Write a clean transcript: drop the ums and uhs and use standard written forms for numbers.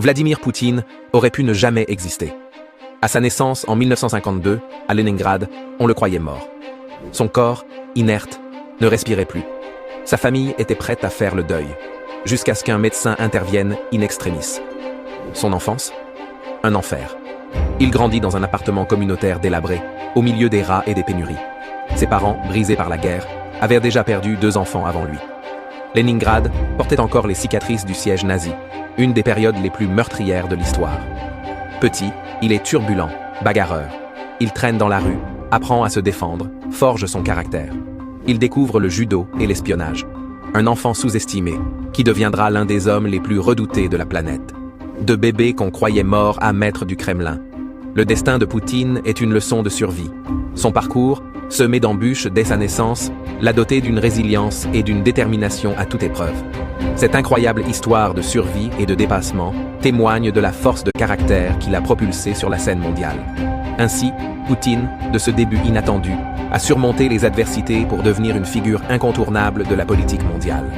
Vladimir Poutine aurait pu ne jamais exister. À sa naissance en 1952, à Leningrad, on le croyait mort. Son corps, inerte, ne respirait plus. Sa famille était prête à faire le deuil, jusqu'à ce qu'un médecin intervienne in extremis. Son enfance? Un enfer. Il grandit dans un appartement communautaire délabré, au milieu des rats et des pénuries. Ses parents, brisés par la guerre, avaient déjà perdu 2 enfants avant lui. Leningrad portait encore les cicatrices du siège nazi, une des périodes les plus meurtrières de l'histoire. Petit, il est turbulent, bagarreur. Il traîne dans la rue, apprend à se défendre, forge son caractère. Il découvre le judo et l'espionnage. Un enfant sous-estimé, qui deviendra l'un des hommes les plus redoutés de la planète. De bébé qu'on croyait mort à maître du Kremlin. Le destin de Poutine est une leçon de survie. Son parcours, semé d'embûches dès sa naissance, l'a doté d'une résilience et d'une détermination à toute épreuve. Cette incroyable histoire de survie et de dépassement témoigne de la force de caractère qui l'a propulsé sur la scène mondiale. Ainsi, Poutine, de ce début inattendu, a surmonté les adversités pour devenir une figure incontournable de la politique mondiale.